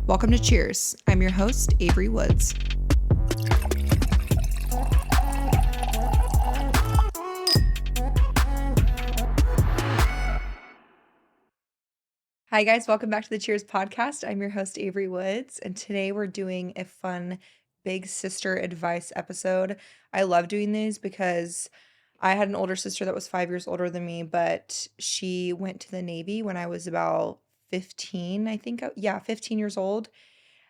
Welcome to Cheers. I'm your host, Avery Woods. Hi, guys. Welcome back to the Cheers podcast. I'm your host, Avery Woods, and today we're doing a fun big sister advice episode. I love doing these because I had an older sister that was 5 years older than me, but she went to the Navy when I was about 15, I think. Yeah, 15 years old.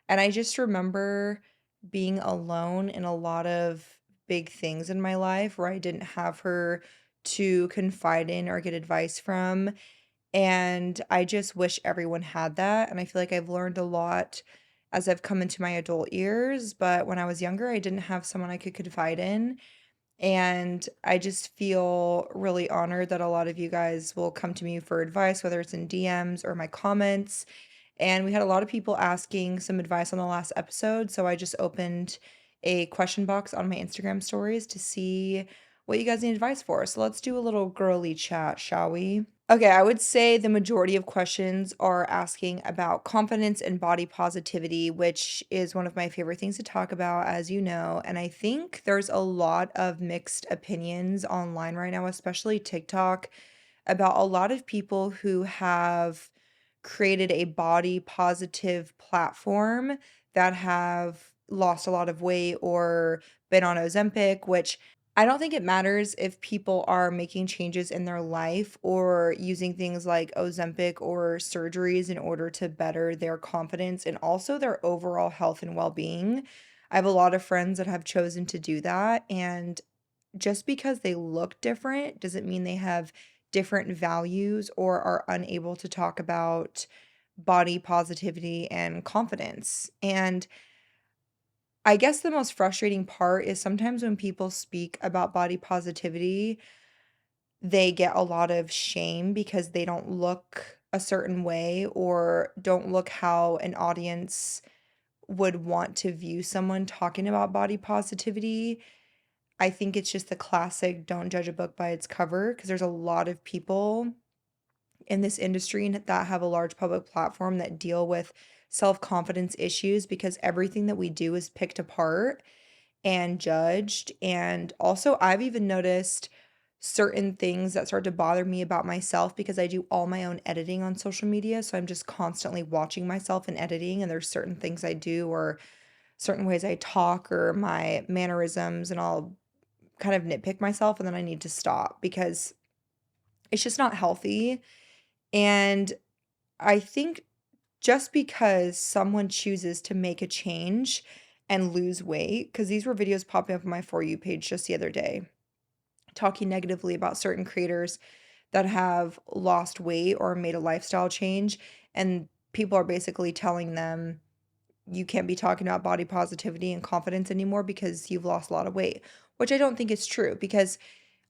And I just remember being alone in a lot of big things in my life where I didn't have her to confide in or get advice from. And I just wish everyone had that. And I feel like I've learned a lot as I've come into my adult years. But when I was younger, I didn't have someone I could confide in. And I just feel really honored that a lot of you guys will come to me for advice, whether it's in DMs or my comments. And we had a lot of people asking some advice on the last episode. So I just opened a question box on my Instagram stories to see what you guys need advice for. So let's do a little girly chat, shall we? Okay, I would say the majority of questions are asking about confidence and body positivity, which is one of my favorite things to talk about, as you know. And I think there's a lot of mixed opinions online right now, especially TikTok, about a lot of people who have created a body positive platform that have lost a lot of weight or been on Ozempic, which I don't think it matters if people are making changes in their life or using things like Ozempic or surgeries in order to better their confidence and also their overall health and well being. I have a lot of friends that have chosen to do that. And just because they look different doesn't mean they have different values or are unable to talk about body positivity and confidence. And I guess the most frustrating part is sometimes when people speak about body positivity, they get a lot of shame because they don't look a certain way or don't look how an audience would want to view someone talking about body positivity. I think it's just the classic don't judge a book by its cover because there's a lot of people in this industry that have a large public platform that deal with self-confidence issues because everything that we do is picked apart and judged. And also, I've even noticed certain things that start to bother me about myself because I do all my own editing on social media. So I'm just constantly watching myself and editing, and there's certain things I do or certain ways I talk or my mannerisms, and I'll kind of nitpick myself and then I need to stop because it's just not healthy. And I think just because someone chooses to make a change and lose weight, because these were videos popping up on my For You page just the other day, talking negatively about certain creators that have lost weight or made a lifestyle change. And people are basically telling them, you can't be talking about body positivity and confidence anymore because you've lost a lot of weight, which I don't think is true because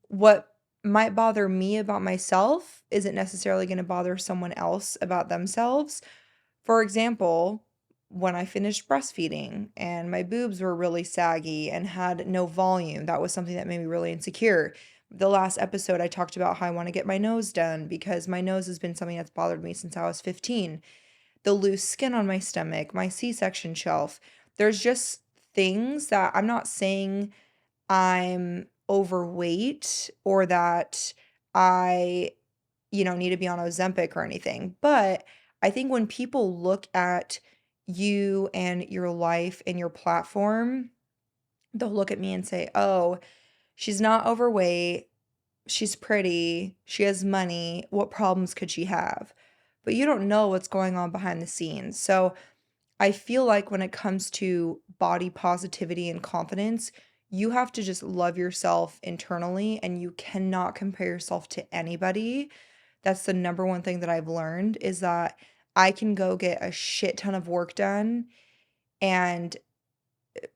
what might bother me about myself isn't necessarily going to bother someone else about themselves. For example, when I finished breastfeeding and my boobs were really saggy and had no volume, that was something that made me really insecure. The last episode, I talked about how I want to get my nose done because my nose has been something that's bothered me since I was 15. The loose skin on my stomach, my C section shelf. There's just things that I'm not saying I'm overweight or that I, need to be on Ozempic or anything. But I think when people look at you and your life and your platform, they'll look at me and say, oh, she's not overweight. She's pretty. She has money. What problems could she have? But you don't know what's going on behind the scenes. So I feel like when it comes to body positivity and confidence, you have to just love yourself internally and you cannot compare yourself to anybody. That's the number one thing that I've learned is that I can go get a shit ton of work done and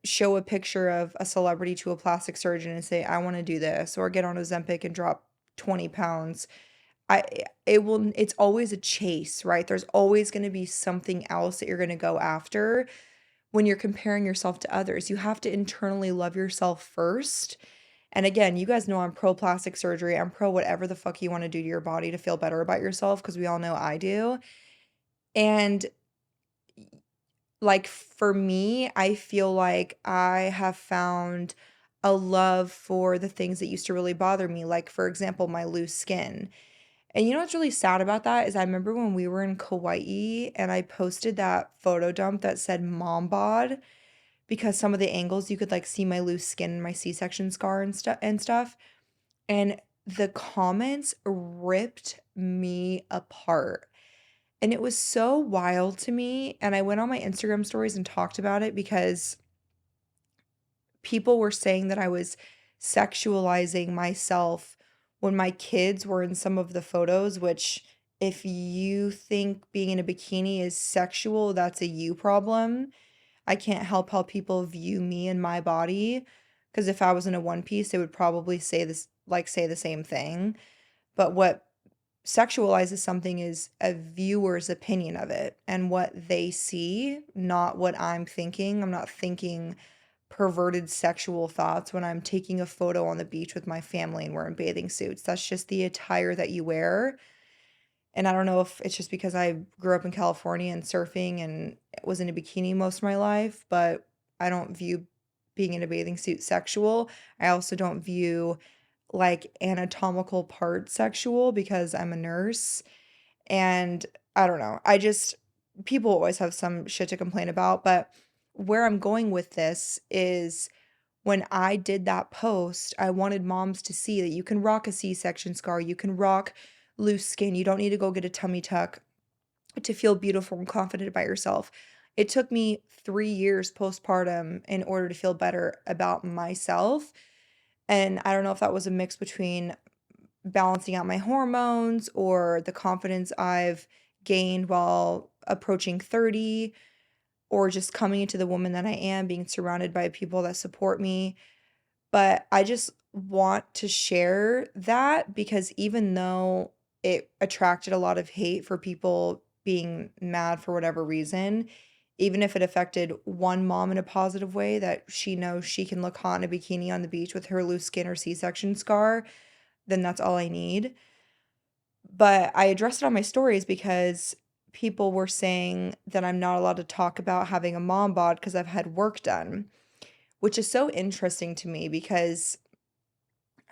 show a picture of a celebrity to a plastic surgeon and say, I want to do this, or get on Ozempic and drop 20 pounds. I it's always a chase, right? There's always going to be something else that you're going to go after when you're comparing yourself to others. You have to internally love yourself first. And again, you guys know I'm pro plastic surgery. I'm pro whatever the fuck you want to do to your body to feel better about yourself because we all know I do. And like for me, I feel like I have found a love for the things that used to really bother me, like for example, my loose skin. And you know what's really sad about that is I remember when we were in Kauai and I posted that photo dump that said mom bod because some of the angles you could like see my loose skin and my C-section scar and stuff. And the comments ripped me apart. And it was so wild to me. And I went on my Instagram stories and talked about it because people were saying that I was sexualizing myself when my kids were in some of the photos, which, if you think being in a bikini is sexual, that's a you problem. I can't help how people view me and my body. Because if I was in a one piece, they would probably say this, like, say the same thing. But what sexualizes something is a viewer's opinion of it and what they see, not what I'm thinking. I'm not thinking perverted sexual thoughts when I'm taking a photo on the beach with my family and we're in bathing suits. That's just the attire that you wear. And I don't know if it's just because I grew up in California and surfing and was in a bikini most of my life, but I don't view being in a bathing suit sexual. I also don't view like anatomical parts sexual because I'm a nurse. And I don't know. People always have some shit to complain about. But where I'm going with this is when I did that post, I wanted moms to see that you can rock a C-section scar, you can rock loose skin. You don't need to go get a tummy tuck to feel beautiful and confident about yourself. It took me 3 years postpartum in order to feel better about myself. And I don't know if that was a mix between balancing out my hormones or the confidence I've gained while approaching 30 or just coming into the woman that I am, being surrounded by people that support me. But I just want to share that because even though it attracted a lot of hate for people being mad for whatever reason, even if it affected one mom in a positive way that she knows she can look hot in a bikini on the beach with her loose skin or C-section scar, then that's all I need. But I addressed it on my stories because people were saying that I'm not allowed to talk about having a mom bod because I've had work done, which is so interesting to me because,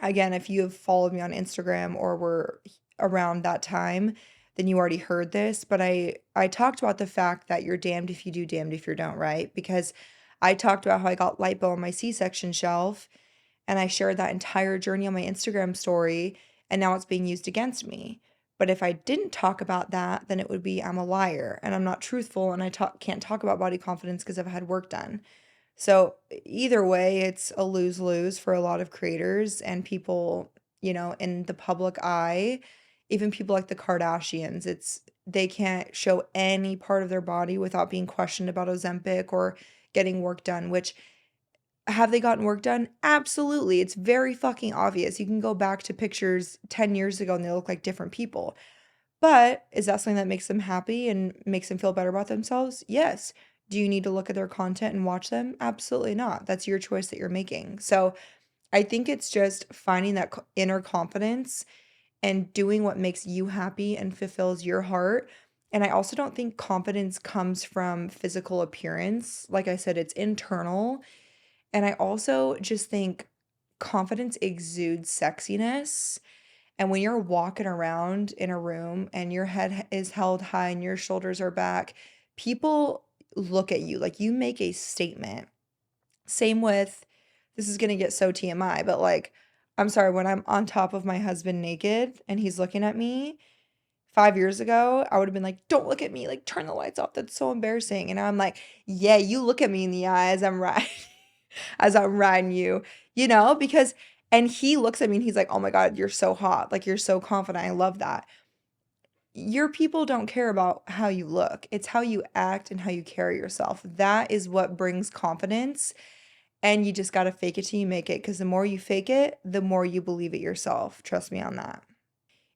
again, if you have followed me on Instagram or were around that time, then you already heard this. But I talked about the fact that you're damned if you do, damned if you don't, right? Because I talked about how I got lipo on my C-section shelf and I shared that entire journey on my Instagram story, and now it's being used against me. But if I didn't talk about that, then it would be I'm a liar and I'm not truthful and can't talk about body confidence because I've had work done. So either way, it's a lose-lose for a lot of creators and people, in the public eye, even people like the Kardashians. They can't show any part of their body without being questioned about Ozempic or getting work done, which have they gotten work done? Absolutely. It's very fucking obvious. You can go back to pictures 10 years ago and they look like different people. But is that something that makes them happy and makes them feel better about themselves? Yes. Do you need to look at their content and watch them? Absolutely not. That's your choice that you're making. So I think it's just finding that inner confidence and doing what makes you happy and fulfills your heart. And I also don't think confidence comes from physical appearance. Like I said, it's internal. And I also just think confidence exudes sexiness. And when you're walking around in a room and your head is held high and your shoulders are back, people look at you like you make a statement. Same with, this is going to get so TMI, but like, I'm sorry, when I'm on top of my husband naked and he's looking at me, 5 years ago, I would have been like, don't look at me, like, turn the lights off. That's so embarrassing. And now I'm like, yeah, you look at me in the eye as I'm riding, as I'm riding you, because, and he looks at me and he's like, oh my God, you're so hot. Like, you're so confident. I love that. Your people don't care about how you look. It's how you act and how you carry yourself. That is what brings confidence. And you just got to fake it till you make it. Because the more you fake it, the more you believe it yourself. Trust me on that.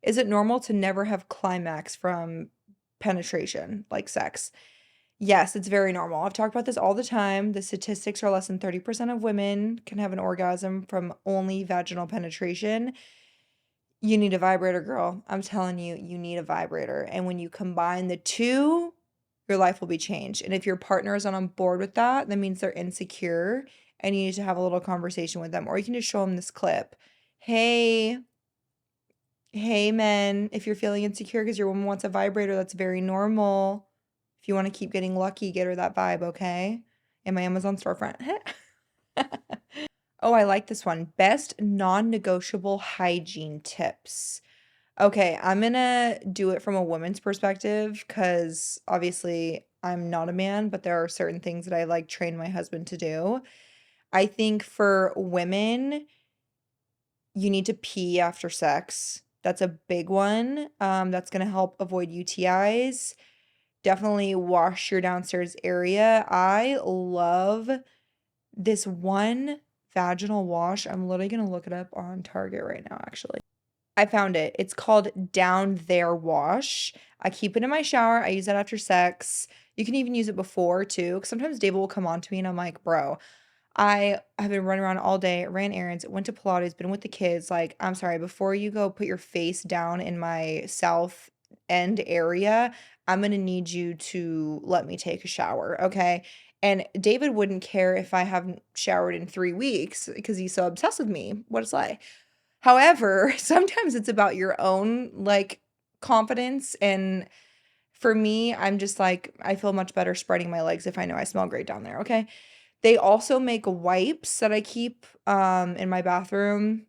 Is it normal to never have climax from penetration, like sex? Yes, it's very normal. I've talked about this all the time. The statistics are less than 30% of women can have an orgasm from only vaginal penetration. You need a vibrator, girl. I'm telling you, you need a vibrator. And when you combine the two, your life will be changed. And if your partner is not on board with that, that means they're insecure and you need to have a little conversation with them. Or you can just show them this clip. Hey, hey, men, if you're feeling insecure because your woman wants a vibrator, that's very normal. If you want to keep getting lucky, get her that vibe, okay? In my Amazon storefront. Oh, I like this one. Best non-negotiable hygiene tips. Okay, I'm gonna do it from a woman's perspective because obviously I'm not a man, but there are certain things that I like train my husband to do. I think for women, you need to pee after sex. That's a big one. That's gonna help avoid UTIs. Definitely wash your downstairs area. I love this one vaginal wash. I'm literally gonna look it up on Target right now, actually. I found it. It's called Down There Wash. I keep it in my shower. I use that after sex. You can even use it before too. 'Cause sometimes David will come on to me and I'm like, bro, I have been running around all day, ran errands, went to Pilates, been with the kids. Like, I'm sorry, before you go put your face down in my south end area, I'm gonna need you to let me take a shower, okay? And David wouldn't care if I haven't showered in 3 weeks because he's so obsessed with me. What it's like. However, sometimes it's about your own, like, confidence, and for me, I'm just like, I feel much better spreading my legs if I know I smell great down there, okay? They also make wipes that I keep, in my bathroom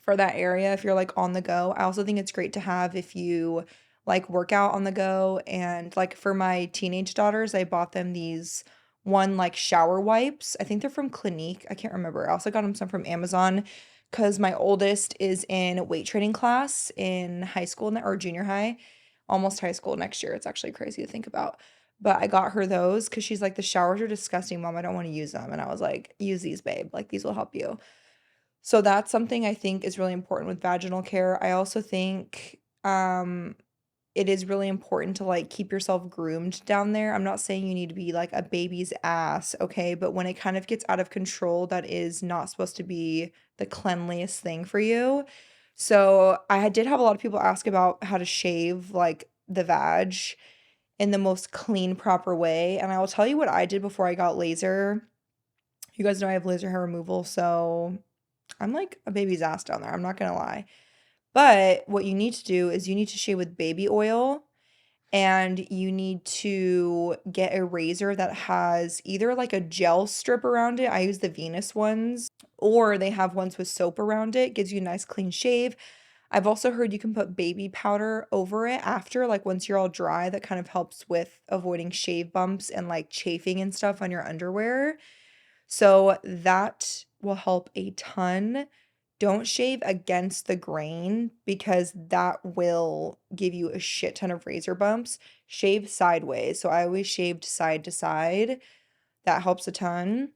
for that area if you're, like, on the go. I also think it's great to have if you, like, work out on the go, and, like, for my teenage daughters, I bought them these like, shower wipes. I think they're from Clinique, I can't remember. I also got them some from Amazon because my oldest is in weight training class in high school or junior high, almost high school next year. It's actually crazy to think about. But I got her those because she's like, "The showers are disgusting, mom. I don't want to use them." And I was like, "Use these, babe. Like, these will help you." So that's something I think is really important with vaginal care. I also think it is really important to like keep yourself groomed down there. I'm not saying you need to be like a baby's ass, okay? But when it kind of gets out of control, that is not supposed to be the cleanliest thing for you. So did have a lot of people ask about how to shave like the vag in the most clean, proper way. And I will tell you what I did before I got laser. You guys know I have laser hair removal, so I'm like a baby's ass down there. I'm not gonna lie. But what you need to do is you need to shave with baby oil and you need to get a razor that has either like a gel strip around it. I use the Venus ones, or they have ones with soap around it. Gives you a nice clean shave. I've also heard you can put baby powder over it after, like once you're all dry. That kind of helps with avoiding shave bumps and like chafing and stuff on your underwear. So that will help a ton. Don't shave against the grain because that will give you a shit ton of razor bumps. Shave sideways. So I always shaved side to side. That helps a ton.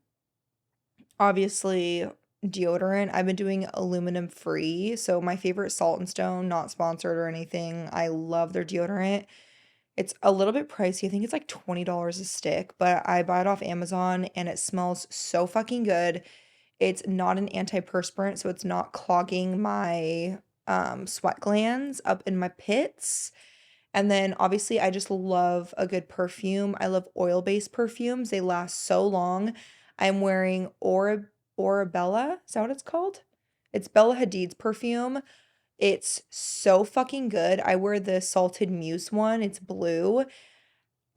Obviously, deodorant. I've been doing aluminum free. So my favorite Salt and Stone, not sponsored or anything. I love their deodorant. It's a little bit pricey. I think it's like $20 a stick, but I buy it off Amazon and it smells so fucking good. It's not an antiperspirant, so it's not clogging my sweat glands up in my pits. And then obviously I just love a good perfume. I love oil-based perfumes. They last so long. I'm wearing Orabella. Is that what it's called? It's Bella Hadid's perfume. It's so fucking good. I wear the Salted Muse one. It's blue.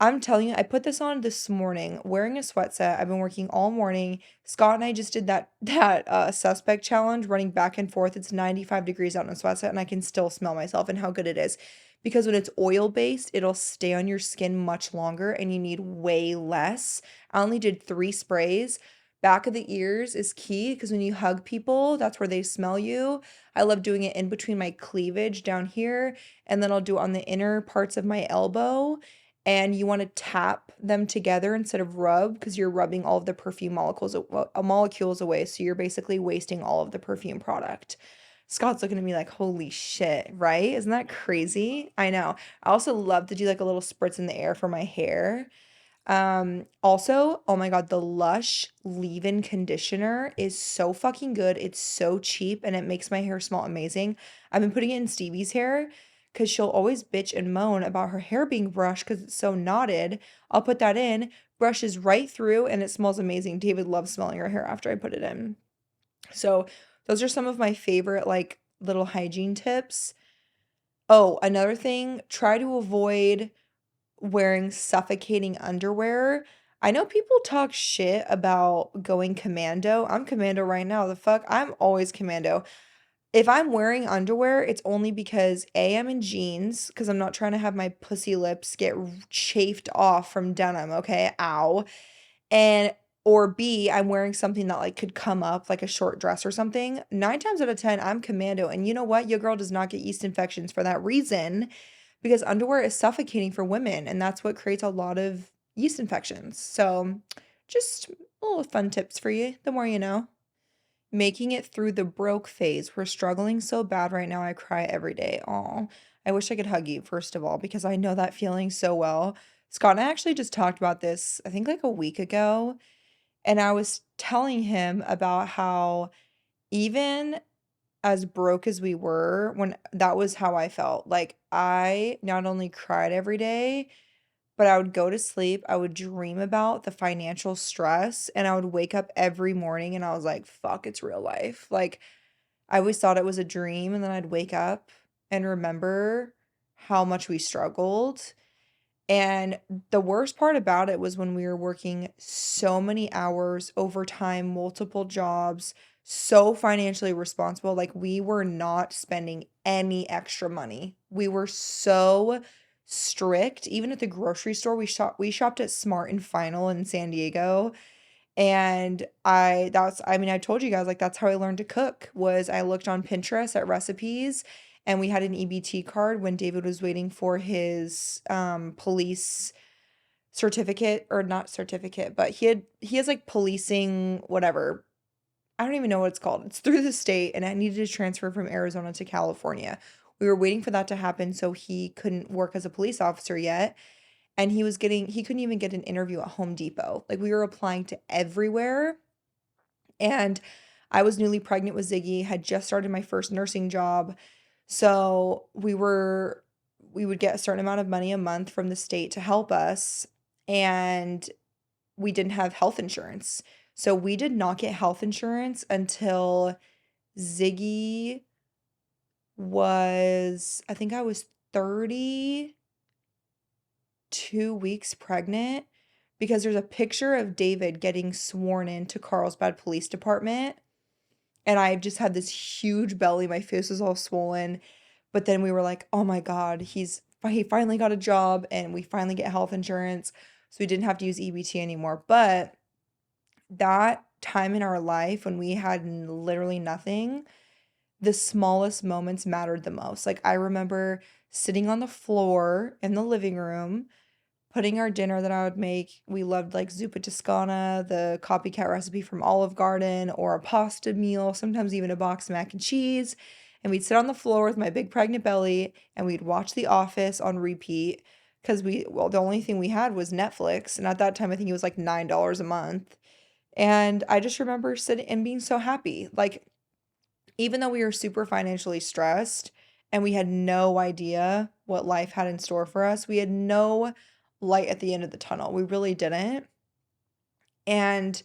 I'm telling you, I put this on this morning wearing a sweatset. I've been working all morning. Scott and I just did that suspect challenge, running back and forth. It's 95 degrees out in a sweatset, and I can still smell myself and how good it is. Because when it's oil based, it'll stay on your skin much longer, and you need way less. I only did 3 sprays. Back of the ears is key because when you hug people, that's where they smell you. I love doing it in between my cleavage down here, and then I'll do it on the inner parts of my elbow, and you want to tap them together instead of rub because you're rubbing all of the perfume molecules away, so you're basically wasting all of the perfume product. Scott's looking at me like, holy shit, right? Isn't that crazy? I know. I also love to do like a little spritz in the air for my hair. Also, oh my God, the Lush leave-in conditioner is so fucking good. It's so cheap and it makes my hair smell amazing. I've been putting it in Stevie's hair because she'll always bitch and moan about her hair being brushed because it's so knotted. I'll put that in, brushes right through, and it smells amazing. David loves smelling her hair after I put it in. So those are some of my favorite like little hygiene tips. Oh, another thing, try to avoid wearing suffocating underwear. I know people talk shit about going commando. I'm commando right now. The fuck? I'm always commando. If I'm wearing underwear, it's only because A, I'm in jeans, because I'm not trying to have my pussy lips get chafed off from denim, okay? Ow. And or B, I'm wearing something that like could come up like a short dress or something. 9 times out of 10, I'm commando. And you know what? Your girl does not get yeast infections for that reason because underwear is suffocating for women and that's what creates a lot of yeast infections. So, just little fun tips for you. The more you know. Making it through the broke phase. We're struggling so bad right now. I cry every day. Aw. I wish I could hug you, first of all, because I know that feeling so well. Scott and I actually just talked about this, I think like a week ago. And I was telling him about how even as broke as we were, when that was how I felt. Like I not only cried every day, but I would go to sleep, I would dream about the financial stress, and I would wake up every morning and I was like, fuck, it's real life. Like I always thought it was a dream, and then I'd wake up and remember how much we struggled. And the worst part about it was when we were working so many hours, overtime, multiple jobs, so financially responsible. Like we were not spending any extra money. We were so strict. Even at the grocery store, we shopped at Smart and Final in San Diego. And I mean, I told you guys like that's how I learned to cook was I looked on Pinterest at recipes and we had an EBT card when David was waiting for his police certificate or not certificate, but he has like policing whatever. I don't even know what it's called. It's through the state and I needed to transfer from Arizona to California. We were waiting for that to happen so he couldn't work as a police officer yet. And he couldn't even get an interview at Home Depot. Like we were applying to everywhere. And I was newly pregnant with Ziggy, had just started my first nursing job. So we would get a certain amount of money a month from the state to help us. And we didn't have health insurance. So we did not get health insurance until Ziggy I think I was 32 weeks pregnant because there's a picture of David getting sworn into Carlsbad Police Department. And I just had this huge belly. My face was all swollen. But then we were like, oh my God, he finally got a job and we finally get health insurance. So we didn't have to use EBT anymore. But that time in our life when we had literally nothing, the smallest moments mattered the most. Like I remember sitting on the floor in the living room putting our dinner that I would make. We loved like zuppa toscana, the copycat recipe from Olive Garden, or a pasta meal, sometimes even a box of mac and cheese. And we'd sit on the floor with my big pregnant belly and we'd watch The Office on repeat because the only thing we had was Netflix. And at that time, I think it was like $9 a month. And I just remember sitting and being so happy. Like, even though we were super financially stressed and we had no idea what life had in store for us, we had no light at the end of the tunnel. We really didn't. And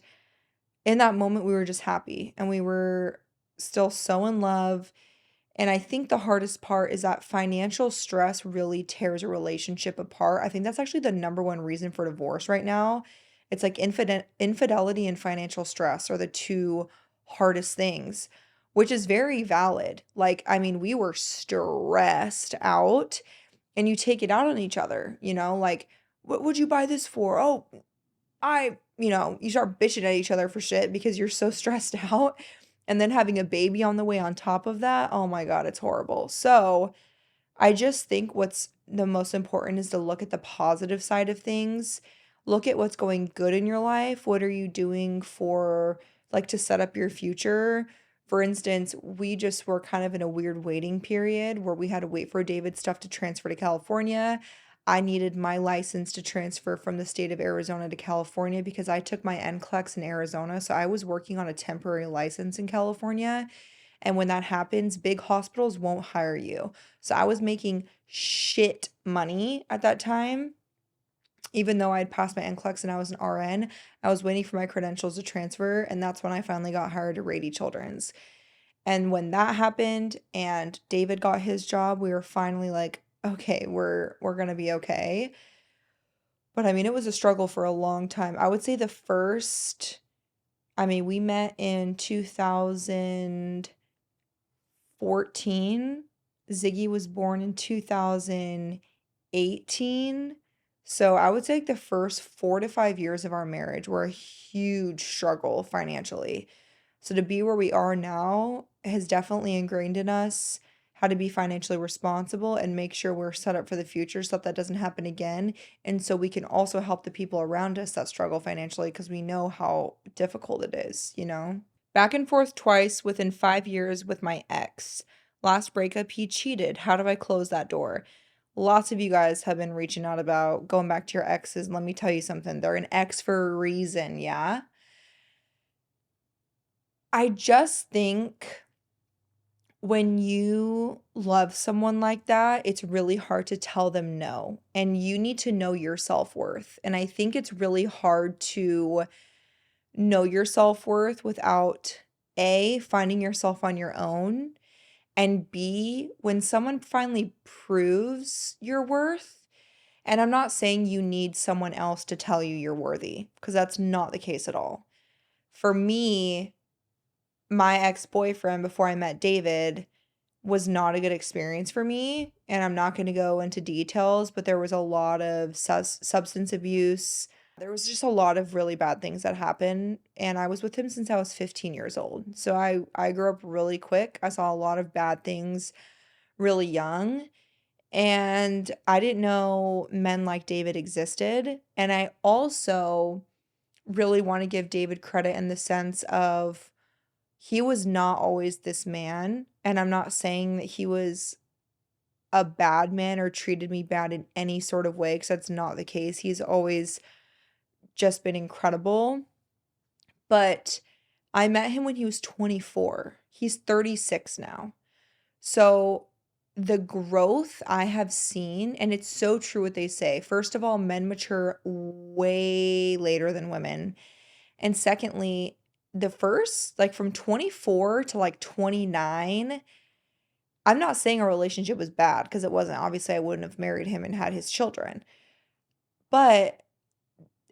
in that moment, we were just happy and we were still so in love. And I think the hardest part is that financial stress really tears a relationship apart. I think that's actually the number one reason for divorce right now. It's like infidelity and financial stress are the two hardest things, which is very valid. Like, I mean, we were stressed out and you take it out on each other, like, what would you buy this for? Oh, you start bitching at each other for shit because you're so stressed out. And then having a baby on the way on top of that, oh my God, it's horrible. So I just think what's the most important is to look at the positive side of things. Look at what's going good in your life. What are you doing for, like, to set up your future? For instance, we just were kind of in a weird waiting period where we had to wait for David's stuff to transfer to California. I needed my license to transfer from the state of Arizona to California because I took my NCLEX in Arizona. So I was working on a temporary license in California. And when that happens, big hospitals won't hire you. So I was making shit money at that time. Even though I'd passed my NCLEX and I was an RN, I was waiting for my credentials to transfer, and that's when I finally got hired at Rady Children's. And when that happened and David got his job, we were finally like, okay, we're gonna be okay. But I mean, it was a struggle for a long time. I would say the first, I mean, we met in 2014. Ziggy was born in 2018. So I would say like the first 4 to 5 years of our marriage were a huge struggle financially. So to be where we are now has definitely ingrained in us how to be financially responsible and make sure we're set up for the future so that that doesn't happen again. And so we can also help the people around us that struggle financially because we know how difficult it is, you know? Back and forth twice within 5 years with my ex. Last breakup, he cheated. How do I close that door? Lots of you guys have been reaching out about going back to your exes. And let me tell you something, they're an ex for a reason, yeah? I just think when you love someone like that, it's really hard to tell them no. And you need to know your self worth. And I think it's really hard to know your self worth without A, finding yourself on your own, and B, when someone finally proves your worth. And I'm not saying you need someone else to tell you you're worthy, because that's not the case at all. For me, my ex boyfriend before I met David was not a good experience for me. And I'm not going to go into details, but there was a lot of substance abuse. There was just a lot of really bad things that happened. And I was with him since I was 15 years old. So I grew up really quick. I saw a lot of bad things really young. And I didn't know men like David existed. And I also really want to give David credit in the sense of he was not always this man. And I'm not saying that he was a bad man or treated me bad in any sort of way, because that's not the case. He's always just been incredible. But I met him when he was 24. He's 36 now. So the growth I have seen, and it's so true what they say. First of all, men mature way later than women. And secondly, the first, like from 24 to like 29, I'm not saying our relationship was bad because it wasn't. Obviously, I wouldn't have married him and had his children. But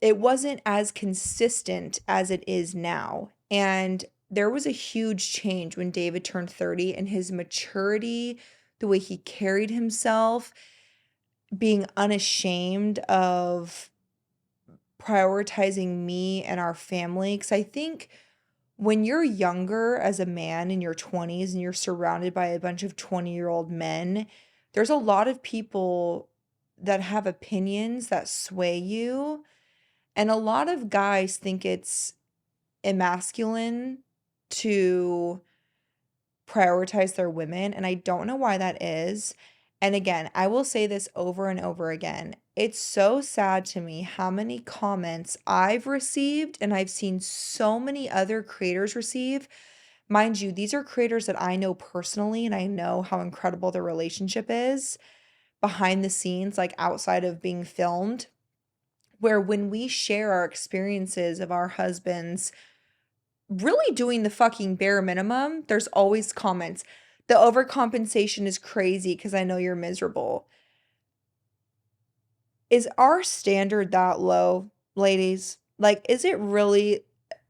it wasn't as consistent as it is now. And there was a huge change when David turned 30 and his maturity, the way he carried himself, being unashamed of prioritizing me and our family. Because I think when you're younger as a man in your 20s and you're surrounded by a bunch of 20-year-old men, there's a lot of people that have opinions that sway you. And a lot of guys think it's emasculine to prioritize their women, and I don't know why that is. And again, I will say this over and over again. It's so sad to me how many comments I've received and I've seen so many other creators receive. Mind you, these are creators that I know personally and I know how incredible their relationship is behind the scenes, like outside of being filmed, where when we share our experiences of our husbands really doing the fucking bare minimum, there's always comments. The overcompensation is crazy because I know you're miserable. Is our standard that low, ladies? Like, is it really?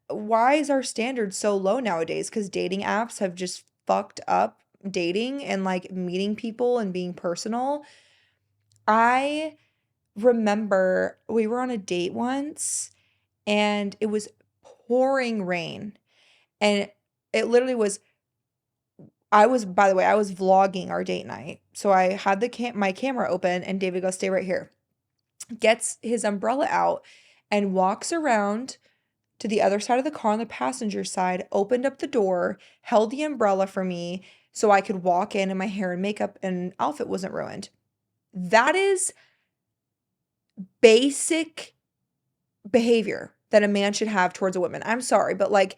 Why is our standard so low nowadays? Because dating apps have just fucked up dating and like meeting people and being personal. I remember we were on a date once and it was pouring rain. And it literally was by the way, I was vlogging our date night. So I had my camera open and David goes, "Stay right here." Gets his umbrella out and walks around to the other side of the car on the passenger side, opened up the door, held the umbrella for me so I could walk in and my hair and makeup and outfit wasn't ruined. That is basic behavior that a man should have towards a woman. I'm sorry, but like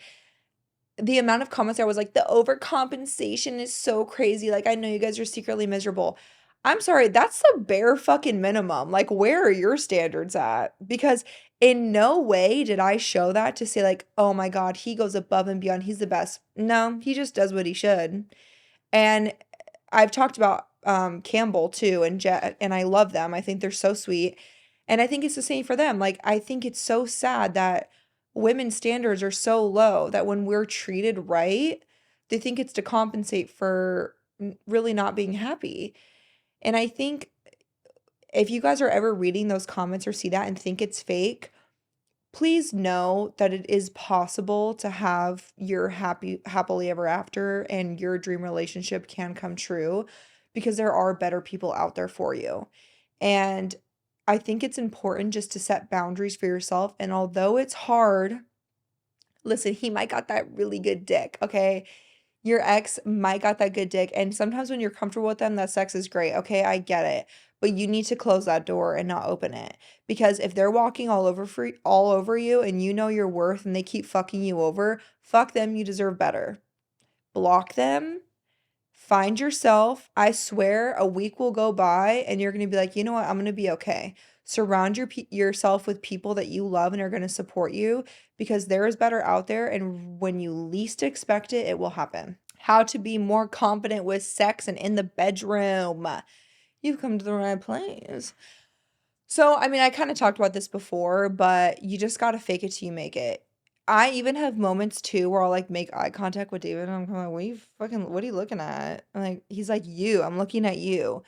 the amount of comments I was like, the overcompensation is so crazy. Like, I know you guys are secretly miserable. I'm sorry, that's the bare fucking minimum. Like, where are your standards at? Because in no way did I show that to say, like, oh my God, he goes above and beyond. He's the best. No, he just does what he should. And I've talked about Campbell too and Jet, and I love them. I think they're so sweet. And I think it's the same for them. Like, I think it's so sad that women's standards are so low that when we're treated right, they think it's to compensate for really not being happy. And I think if you guys are ever reading those comments or see that and think it's fake, please know that it is possible to have your happily ever after and your dream relationship can come true because there are better people out there for you. And I think it's important just to set boundaries for yourself. And although it's hard, listen, he might got that really good dick, okay? Your ex might got that good dick, and sometimes when you're comfortable with them, that sex is great, okay? I get it. But you need to close that door and not open it. Because if they're walking all over you and you know your worth and they keep fucking you over, fuck them, you deserve better. Block them. Find yourself. I swear a week will go by and you're going to be like, "You know what? I'm going to be okay." Surround yourself with people that you love and are going to support you because there is better out there, and when you least expect it, it will happen. How to be more confident with sex and in the bedroom. You've come to the right place. So, I mean, I kind of talked about this before, but you just got to fake it till you make it. I even have moments too where I'll like make eye contact with David and I'm kind of like, what are you looking at? I'm like, he's like, you, I'm looking at you.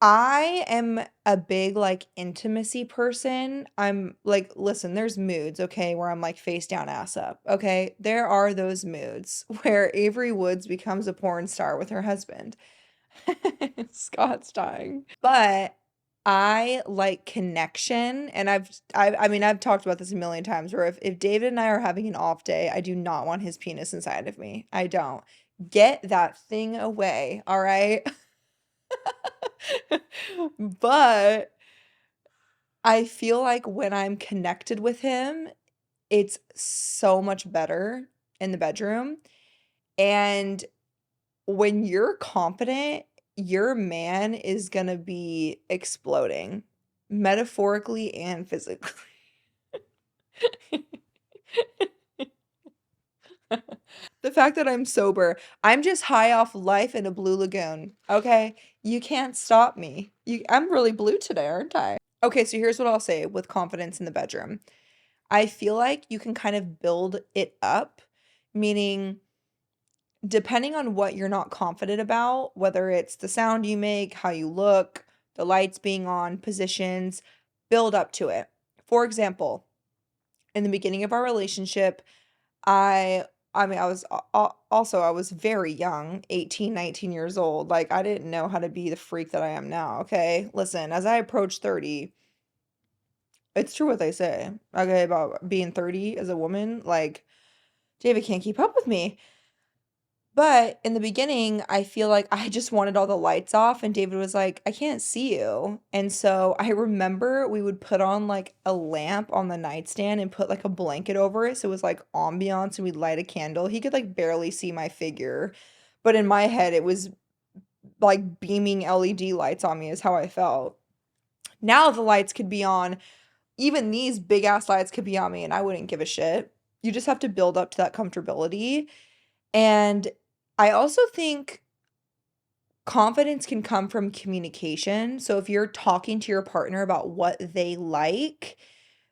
I am a big like intimacy person. I'm like, listen, there's moods, okay, where I'm like face down, ass up. Okay. There are those moods where Avery Woods becomes a porn star with her husband. Scott's dying. But I like connection, and I mean, I've talked about this a million times where if David and I are having an off day, I do not want his penis inside of me. I don't. Get that thing away, all right? But I feel like when I'm connected with him, it's so much better in the bedroom. And when you're confident, your man is gonna be exploding, metaphorically and physically. The fact that I'm sober, I'm just high off life in a blue lagoon, okay? You can't stop me. I'm really blue today, aren't I? Okay, so here's what I'll say with confidence in the bedroom. I feel like you can kind of build it up, meaning depending on what you're not confident about, whether it's the sound you make, how you look, the lights being on, positions, build up to it. For example, in the beginning of our relationship, I I mean, I was very young, 18, 19 years old. Like I didn't know how to be the freak that I am now, okay? Listen, as I approach 30, it's true what they say, okay, about being 30 as a woman, like David can't keep up with me. But in the beginning, I feel like I just wanted all the lights off, and David was like, "I can't see you." And so I remember we would put on like a lamp on the nightstand and put like a blanket over it so it was like ambiance, and we'd light a candle. He could like barely see my figure, but in my head, it was like beaming LED lights on me, is how I felt. Now the lights could be on, even these big ass lights could be on me, and I wouldn't give a shit. You just have to build up to that comfortability. And I also think confidence can come from communication. So if you're talking to your partner about what they like,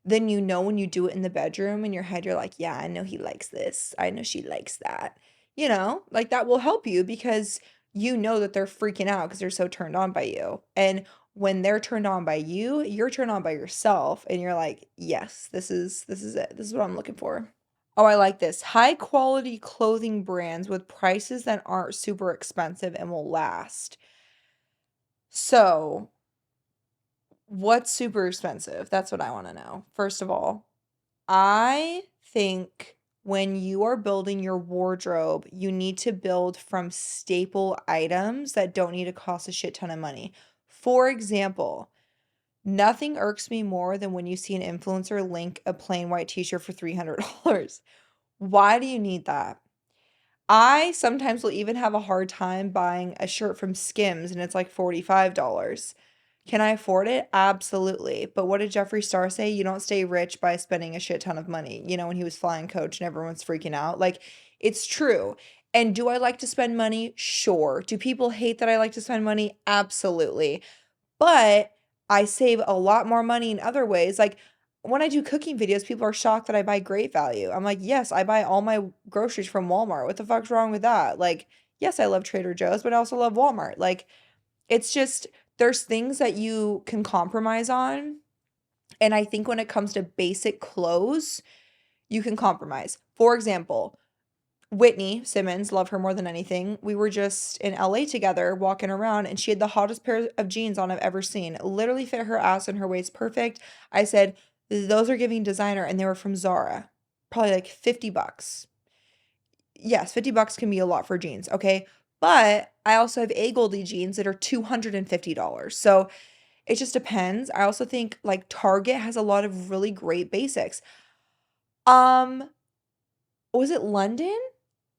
then you know when you do it in the bedroom in your head, you're like, yeah, I know he likes this. I know she likes that. Like that will help you because you know that they're freaking out because they're so turned on by you. And when they're turned on by you, you're turned on by yourself and you're like, yes, this is it. This is what I'm looking for. Oh, I like this. High quality clothing brands with prices that aren't super expensive and will last. So, what's super expensive? That's what I want to know. First of all, I think when you are building your wardrobe, you need to build from staple items that don't need to cost a shit ton of money. For example, nothing irks me more than when you see an influencer link a plain white t shirt for $300. Why do you need that? I sometimes will even have a hard time buying a shirt from Skims and it's like $45. Can I afford it? Absolutely. But what did Jeffree Star say? You don't stay rich by spending a shit ton of money. When he was flying coach and everyone's freaking out. Like, it's true. And do I like to spend money? Sure. Do people hate that I like to spend money? Absolutely. But I save a lot more money in other ways. Like when I do cooking videos, people are shocked that I buy Great Value. I'm like, yes, I buy all my groceries from Walmart. What the fuck's wrong with that? Like, yes, I love Trader Joe's, but I also love Walmart. Like, it's just there's things that you can compromise on. And I think when it comes to basic clothes, you can compromise. For example, Whitney Simmons, love her more than anything. We were just in LA together walking around and she had the hottest pair of jeans on I've ever seen. Literally fit her ass and her waist perfect. I said, "Those are giving designer," and they were from Zara. Probably like 50 bucks. Yes, 50 bucks can be a lot for jeans, okay? But I also have A Goldie jeans that are $250. So it just depends. I also think like Target has a lot of really great basics. Um, was it London?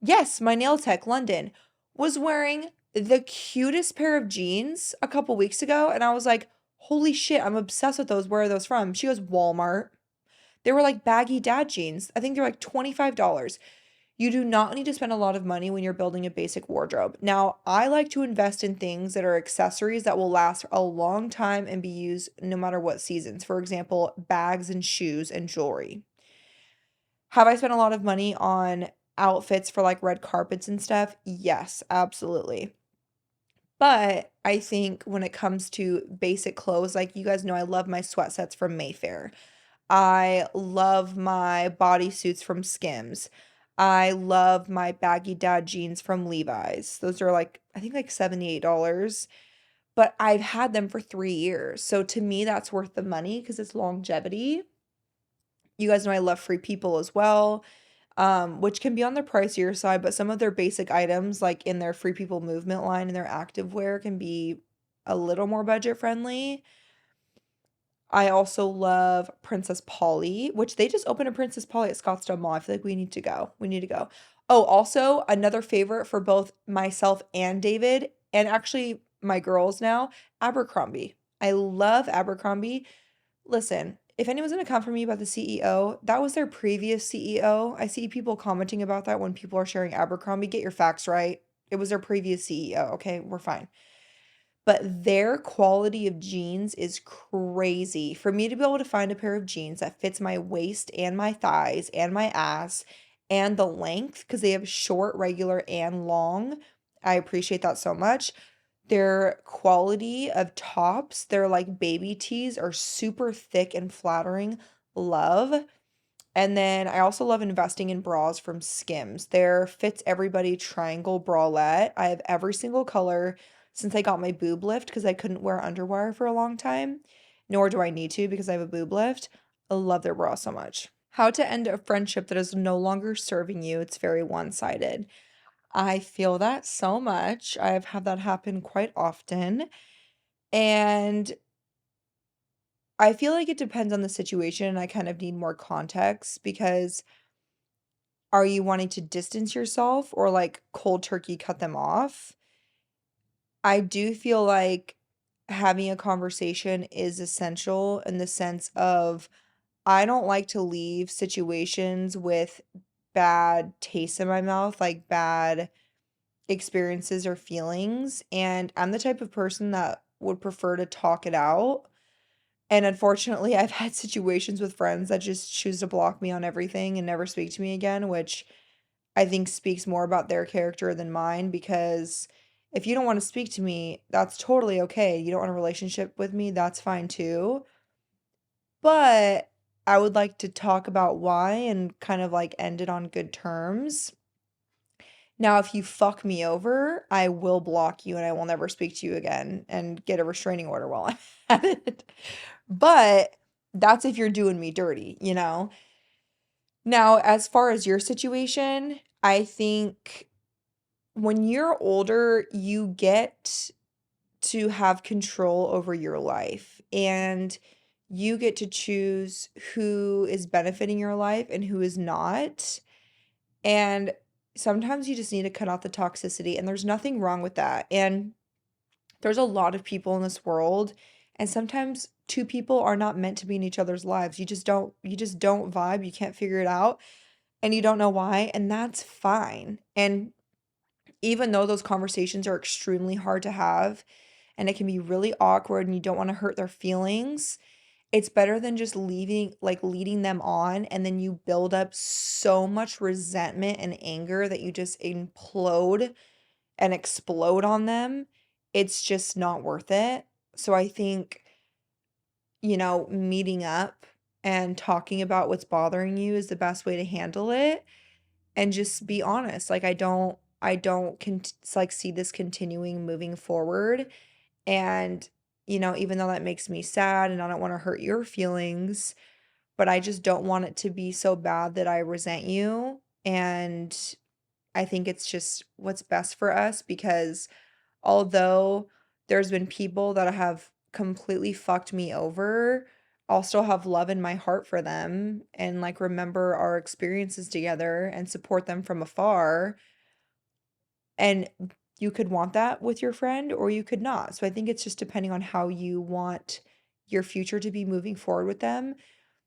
Yes, my nail tech, London, was wearing the cutest pair of jeans a couple weeks ago, and I was like, "Holy shit, I'm obsessed with those. Where are those from?" She goes, "Walmart." They were like baggy dad jeans. I think they're like $25. You do not need to spend a lot of money when you're building a basic wardrobe. Now, I like to invest in things that are accessories that will last a long time and be used no matter what seasons. For example, bags and shoes and jewelry. Have I spent a lot of money on outfits for like red carpets and stuff? Yes, absolutely. But I think when it comes to basic clothes, like you guys know, I love my sweat sets from Mayfair. I love my bodysuits from Skims. I love my baggy dad jeans from Levi's. Those are like, I think like $78, but I've had them for 3 years. So to me, that's worth the money because it's longevity. You guys know I love Free People as well, which can be on the pricier side, but some of their basic items, like in their Free People movement line and their activewear, can be a little more budget friendly. I also love Princess Polly, which they just opened a Princess Polly at Scottsdale Mall. I feel like we need to go. We need to go. Oh, also another favorite for both myself and David, and actually my girls now, Abercrombie. I love Abercrombie. Listen, if anyone's gonna come for me about the CEO, that was their previous CEO. I see people commenting about that when people are sharing Abercrombie. Get your facts right. It was their previous CEO. Okay, we're fine. But their quality of jeans is crazy. For me to be able to find a pair of jeans that fits my waist and my thighs and my ass and the length, because they have short, regular, and long, I appreciate that so much. Their quality of tops, their like baby tees are super thick and flattering. Love. And then I also love investing in bras from Skims. Their Fits Everybody Triangle Bralette. I have every single color since I got my boob lift because I couldn't wear underwire for a long time, nor do I need to because I have a boob lift. I love their bra so much. How to end a friendship that is no longer serving you. It's very one-sided. I feel that so much. I've had that happen quite often. And I feel like it depends on the situation. And I kind of need more context because are you wanting to distance yourself or like cold turkey cut them off? I do feel like having a conversation is essential in the sense of I don't like to leave situations with bad taste in my mouth, like bad experiences or feelings. And I'm the type of person that would prefer to talk it out. And unfortunately, I've had situations with friends that just choose to block me on everything and never speak to me again, which I think speaks more about their character than mine because if you don't want to speak to me, that's totally okay. You don't want a relationship with me, that's fine too. But I would like to talk about why and kind of like end it on good terms. Now, if you fuck me over, I will block you and I will never speak to you again and get a restraining order while I'm at it. But that's if you're doing me dirty, you know? Now, as far as your situation, I think when you're older, you get to have control over your life and you get to choose who is benefiting your life and who is not. And sometimes you just need to cut out the toxicity, and there's nothing wrong with that. And there's a lot of people in this world, and sometimes two people are not meant to be in each other's lives. You just don't vibe, you can't figure it out, and you don't know why, and that's fine. And even though those conversations are extremely hard to have and it can be really awkward and you don't want to hurt their feelings, it's better than just leading them on, and then you build up so much resentment and anger that you just implode and explode on them. It's just not worth it. So I think, meeting up and talking about what's bothering you is the best way to handle it, and just be honest. Like, I don't see this continuing moving forward. And, even though that makes me sad and I don't want to hurt your feelings, but I just don't want it to be so bad that I resent you. And I think it's just what's best for us, because although there's been people that have completely fucked me over, I'll still have love in my heart for them and like remember our experiences together and support them from afar. And you could want that with your friend or you could not. So I think it's just depending on how you want your future to be moving forward with them.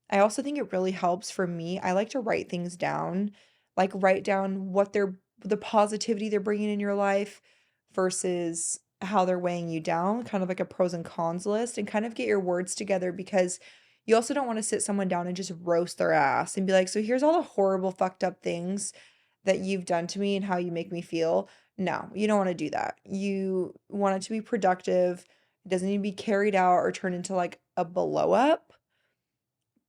I also think it really helps for me. I like to write things down, like write down the positivity they're bringing in your life versus how they're weighing you down, kind of like a pros and cons list, and kind of get your words together, because you also don't want to sit someone down and just roast their ass and be like, "So here's all the horrible fucked up things that you've done to me and how you make me feel." No, you don't want to do that. You want it to be productive. It doesn't need to be carried out or turned into like a blow up.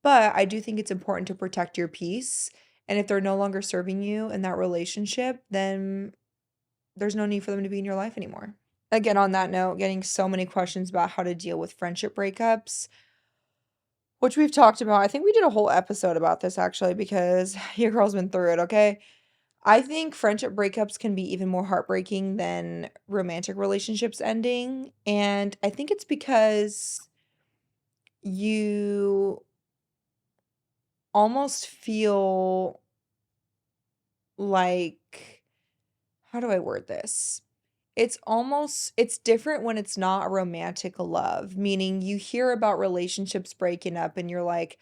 But I do think it's important to protect your peace. And if they're no longer serving you in that relationship, then there's no need for them to be in your life anymore. Again, on that note, getting so many questions about how to deal with friendship breakups, which we've talked about. I think we did a whole episode about this actually, because your girl's been through it, okay? I think friendship breakups can be even more heartbreaking than romantic relationships ending. And I think it's because you almost feel like, how do I word this? It's different when it's not a romantic love, meaning you hear about relationships breaking up and you're like,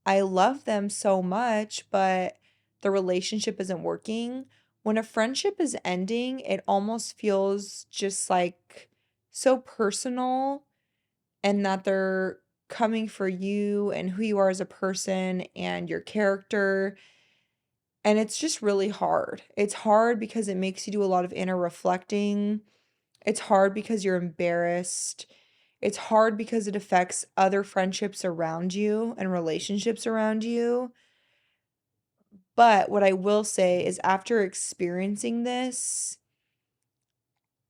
I love them so much, but the relationship isn't working. When a friendship is ending, it almost feels just like so personal, and that they're coming for you and who you are as a person and your character. And it's just really hard. It's hard because it makes you do a lot of inner reflecting. It's hard because you're embarrassed. It's hard because it affects other friendships around you and relationships around you. But what I will say is, after experiencing this,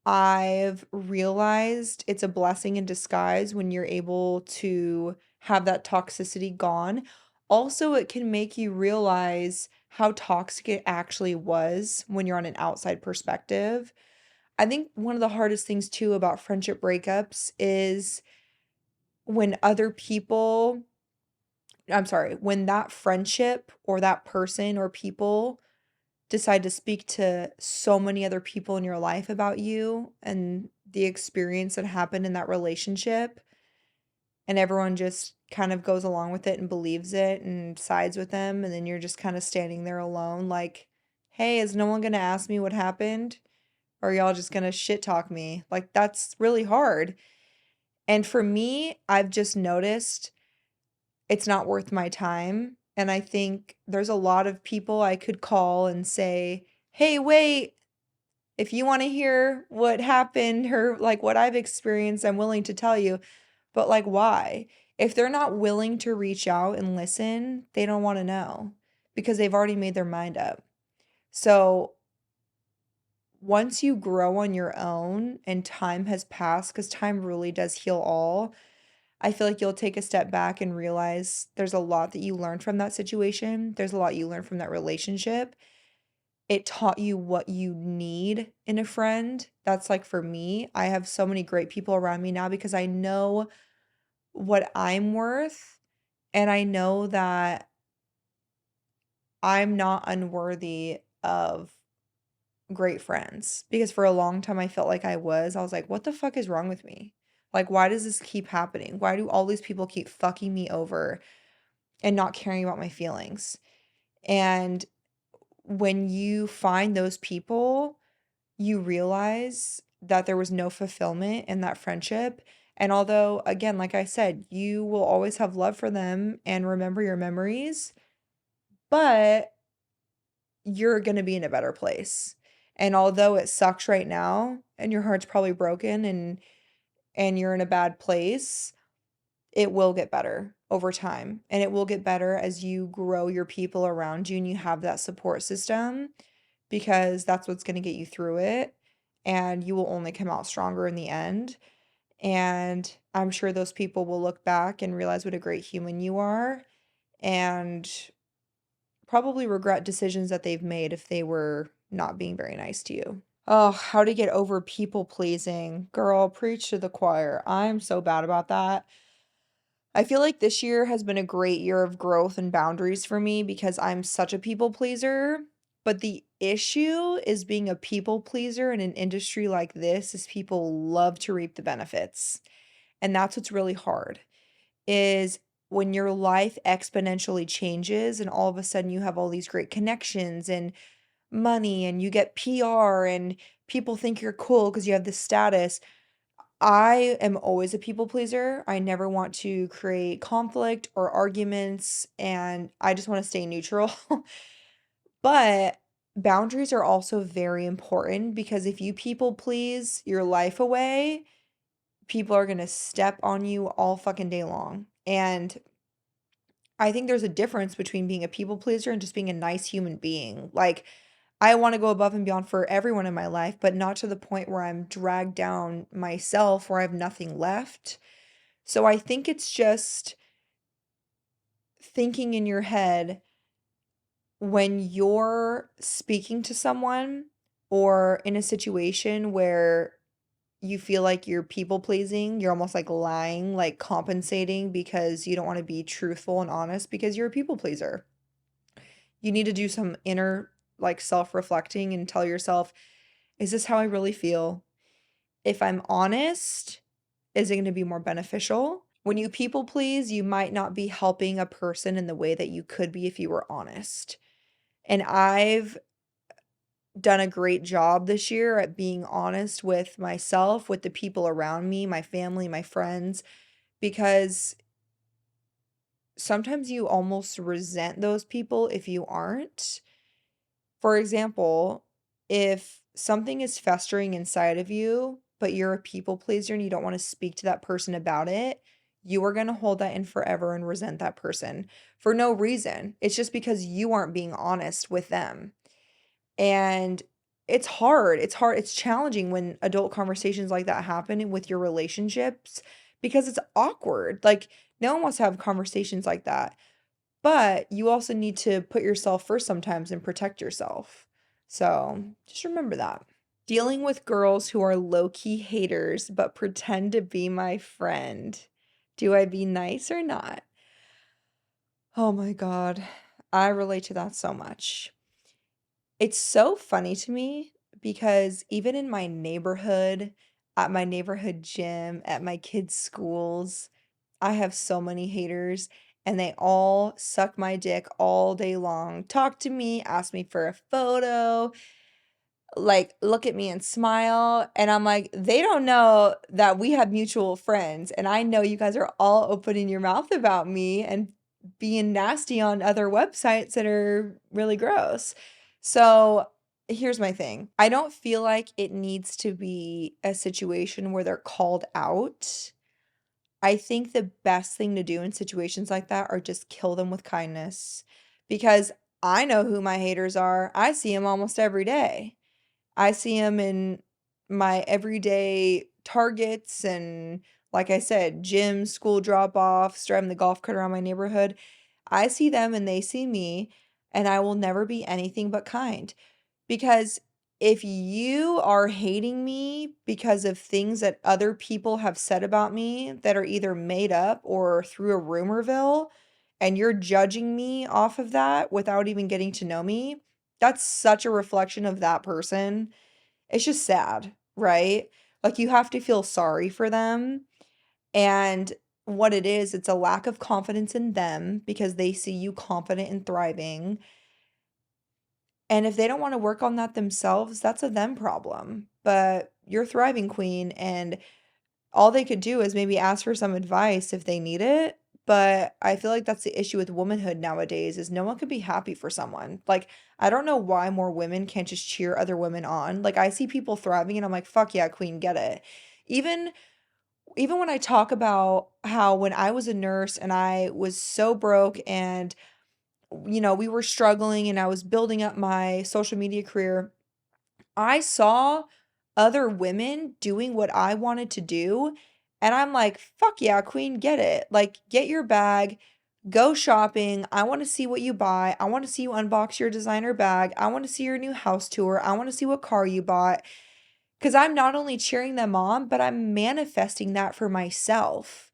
I've realized it's a blessing in disguise when you're able to have that toxicity gone. Also, it can make you realize how toxic it actually was when you're on an outside perspective. I think one of the hardest things too about friendship breakups is when other people, I'm sorry, when that friendship or that person or people decide to speak to so many other people in your life about you and the experience that happened in that relationship, and everyone just kind of goes along with it and believes it and sides with them, and then you're just kind of standing there alone like, "Hey, is no one going to ask me what happened? Or are y'all just going to shit talk me?" Like, that's really hard. And for me, I've just noticed it's not worth my time. And I think there's a lot of people I could call and say, "Hey, wait, if you want to hear what happened or like what I've experienced, I'm willing to tell you." But like, why? If they're not willing to reach out and listen, they don't want to know, because they've already made their mind up. So once you grow on your own and time has passed, because time really does heal all, I feel like you'll take a step back and realize there's a lot that you learned from that situation. There's a lot you learned from that relationship. It taught you what you need in a friend. That's like, for me, I have so many great people around me now because I know what I'm worth, and I know that I'm not unworthy of great friends because for a long time I felt like I was like, what the fuck is wrong with me? Like, why does this keep happening? Why do all these people keep fucking me over and not caring about my feelings? And when you find those people, you realize that there was no fulfillment in that friendship. And although, again, like I said, you will always have love for them and remember your memories, but you're going to be in a better place. And although it sucks right now and your heart's probably broken and you're in a bad place, it will get better over time. And it will get better as you grow your people around you and you have that support system because that's what's going to get you through it. And you will only come out stronger in the end. And I'm sure those people will look back and realize what a great human you are and probably regret decisions that they've made if they were not being very nice to you. Oh, how to get over people pleasing. Girl, preach to the choir. I'm so bad about that. I feel like this year has been a great year of growth and boundaries for me because I'm such a people pleaser. But the issue is being a people pleaser in an industry like this is people love to reap the benefits. And that's what's really hard is when your life exponentially changes and all of a sudden you have all these great connections and money and you get PR and people think you're cool because you have this status. I am always a people pleaser. I never want to create conflict or arguments, and I just want to stay neutral. But boundaries are also very important because if you people please your life away, people are going to step on you all fucking day long. And I think there's a difference between being a people pleaser and just being a nice human being. Like, I want to go above and beyond for everyone in my life, but not to the point where I'm dragged down myself, where I have nothing left. So I think it's just thinking in your head when you're speaking to someone or in a situation where you feel like you're people pleasing, you're almost like lying, like compensating because you don't want to be truthful and honest because you're a people pleaser. You need to do some inner like self-reflecting and tell yourself, is this how I really feel? If I'm honest, is it going to be more beneficial? When you people please, you might not be helping a person in the way that you could be if you were honest. And I've done a great job this year at being honest with myself, with the people around me, my family, my friends, because sometimes you almost resent those people if you aren't. For example, if something is festering inside of you, but you're a people pleaser and you don't want to speak to that person about it, you are going to hold that in forever and resent that person for no reason. It's just because you aren't being honest with them. And it's hard. It's hard. It's challenging when adult conversations like that happen with your relationships because it's awkward. Like, no one wants to have conversations like that. But you also need to put yourself first sometimes and protect yourself. So just remember that. Dealing with girls who are low key haters but pretend to be my friend. Do I be nice or not? Oh my God. I relate to that so much. It's so funny to me because even in my neighborhood, at my neighborhood gym, at my kids' schools, I have so many haters and they all suck my dick all day long. Talk to me, ask me for a photo, like look at me and smile. And I'm like, they don't know that we have mutual friends. And I know you guys are all opening your mouth about me and being nasty on other websites that are really gross. So here's my thing. I don't feel like it needs to be a situation where they're called out. I think the best thing to do in situations like that are just kill them with kindness because I know who my haters are. I see them almost every day. I see them in my everyday targets and, like I said, gym, school drop offs, driving the golf cart around my neighborhood. I see them and they see me, and I will never be anything but kind. Because if you are hating me because of things that other people have said about me that are either made up or through a rumorville, and you're judging me off of that without even getting to know me, That's such a reflection of that person. It's just sad, right? Like you have to feel sorry for them. And what it is, it's a lack of confidence in them because they see you confident and thriving. And if they don't want to work on that themselves, that's a them problem. But you're thriving, queen, and all they could do is maybe ask for some advice if they need it. But I feel like that's the issue with womanhood nowadays is no one could be happy for someone. Like, I don't know why more women can't just cheer other women on. Like, I see people thriving and I'm like, fuck yeah, queen, get it. Even even when I talk about how when I was a nurse and I was so broke and we were struggling and I was building up my social media career, I saw other women doing what I wanted to do, and I'm like, "Fuck yeah, queen, get it. Like, get your bag, go shopping. I wanna see what you buy. I wanna see you unbox your designer bag. I wanna see your new house tour. I wanna see what car you bought. Because 'cause I'm not only cheering them on, but I'm manifesting that for myself.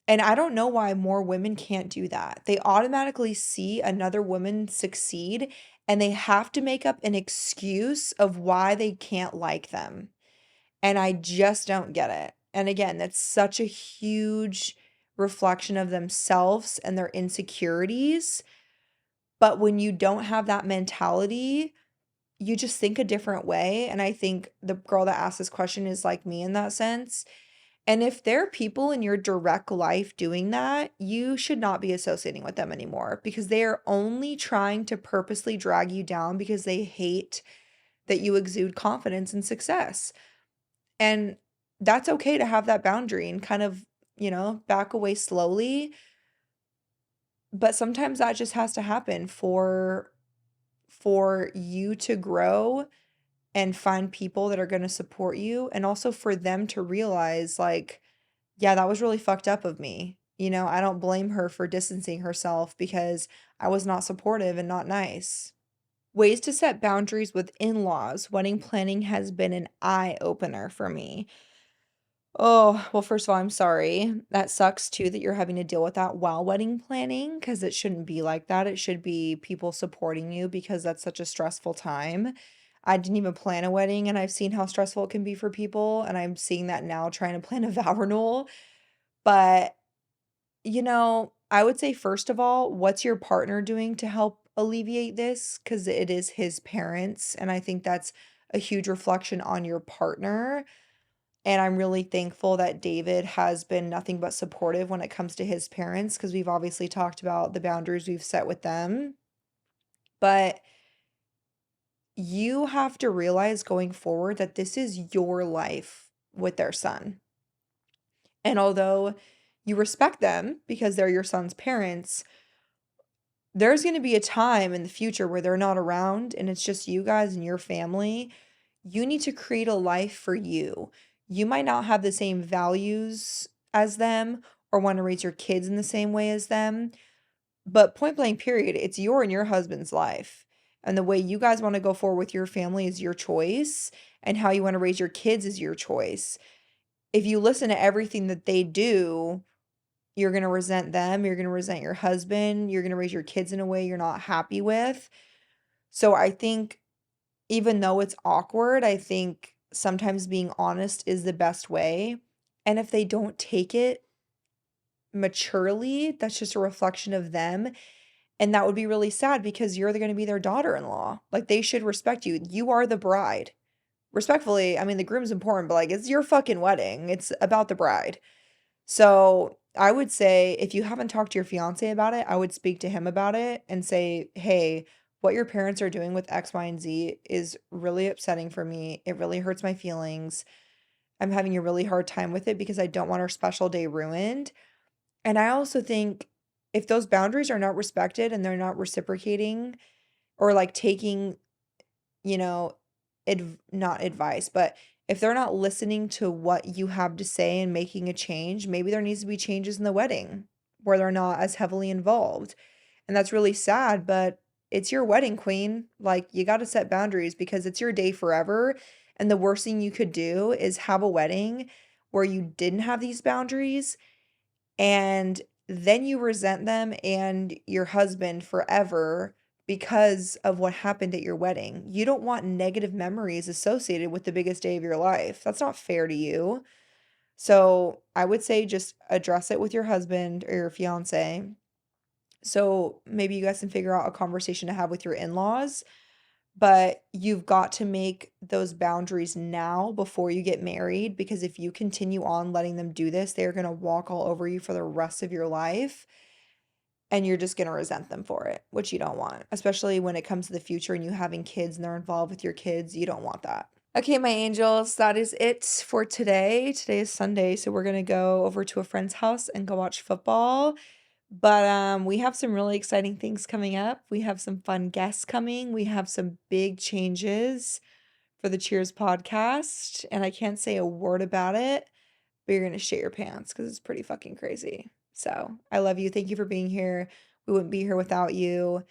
And I don't know why more women can't do that. They automatically see another woman succeed and they have to make up an excuse of why they can't like them. And I just don't get it. And again, that's such a huge reflection of themselves and their insecurities. But when you don't have that mentality, you just think a different way. And I think the girl that asked this question is like me in that sense. And if there are people in your direct life doing that, you should not be associating with them anymore because they are only trying to purposely drag you down because they hate that you exude confidence and success. And that's okay to have that boundary and kind of, back away slowly. But sometimes that just has to happen for you to grow and find people that are going to support you and also for them to realize like yeah, that was really fucked up of me. I don't blame her for distancing herself because I was not supportive and not nice. Ways to set boundaries with in laws. Wedding planning has been an eye opener for me. Oh, well, first of all, I'm sorry. That sucks too that you're having to deal with that while wedding planning because it shouldn't be like that. It should be people supporting you because that's such a stressful time. I didn't even plan a wedding and I've seen how stressful it can be for people. And I'm seeing that now trying to plan a vow renewal. But, I would say, first of all, what's your partner doing to help alleviate this? Because it is his parents. And I think that's a huge reflection on your partner. And I'm really thankful that David has been nothing but supportive when it comes to his parents, because we've obviously talked about the boundaries we've set with them. But you have to realize going forward that this is your life with their son. And although you respect them because they're your son's parents, there's going to be a time in the future where they're not around and it's just you guys and your family. You need to create a life for you. You might not have the same values as them or want to raise your kids in the same way as them, but point blank, period, it's your and your husband's life. And the way you guys want to go forward with your family is your choice, and how you want to raise your kids is your choice. If you listen to everything that they do, you're gonna resent them, you're gonna resent your husband, you're gonna raise your kids in a way you're not happy with. So I think even though it's awkward, I think sometimes being honest is the best way. And if they don't take it maturely, that's just a reflection of them. And that would be really sad because you're gonna be their daughter-in-law. Like they should respect you. You are the bride. Respectfully, I mean, the groom's important, but like it's your fucking wedding. It's about the bride. So I would say if you haven't talked to your fiance about it, I would speak to him about it and say, hey, what your parents are doing with X, Y, and Z is really upsetting for me. It really hurts my feelings. I'm having a really hard time with it because I don't want our special day ruined. And I also think if those boundaries are not respected and they're not reciprocating or like taking you know, not advice, but if they're not listening to what you have to say and making a change, maybe there needs to be changes in the wedding where they're not as heavily involved. And that's really sad, but it's your wedding, queen. Like, you got to set boundaries because it's your day forever. And the worst thing you could do is have a wedding where you didn't have these boundaries and then you resent them and your husband forever because of what happened at your wedding. You don't want negative memories associated with the biggest day of your life. That's not fair to you. So I would say just address it with your husband or your fiance. So maybe you guys can figure out a conversation to have with your in-laws, but you've got to make those boundaries now before you get married, because if you continue on letting them do this, they're going to walk all over you for the rest of your life and you're just going to resent them for it, which you don't want, especially when it comes to the future and you having kids and they're involved with your kids. You don't want that. Okay, my angels, that is it for today. Today is Sunday, so we're going to go over to a friend's house and go watch football. But we have some really exciting things coming up. We have some fun guests coming. We have some big changes for the Cheers podcast, and I can't say a word about it, but you're gonna shit your pants because it's pretty fucking crazy. So I love you. Thank you for being here. We wouldn't be here without you.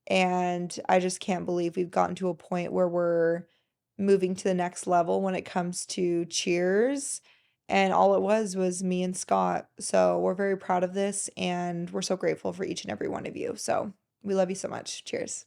And I just can't believe we've gotten to a point where we're moving to the next level when it comes to Cheers. And all it was me and Scott. So we're very proud of this and we're so grateful for each and every one of you. So we love you so much. Cheers.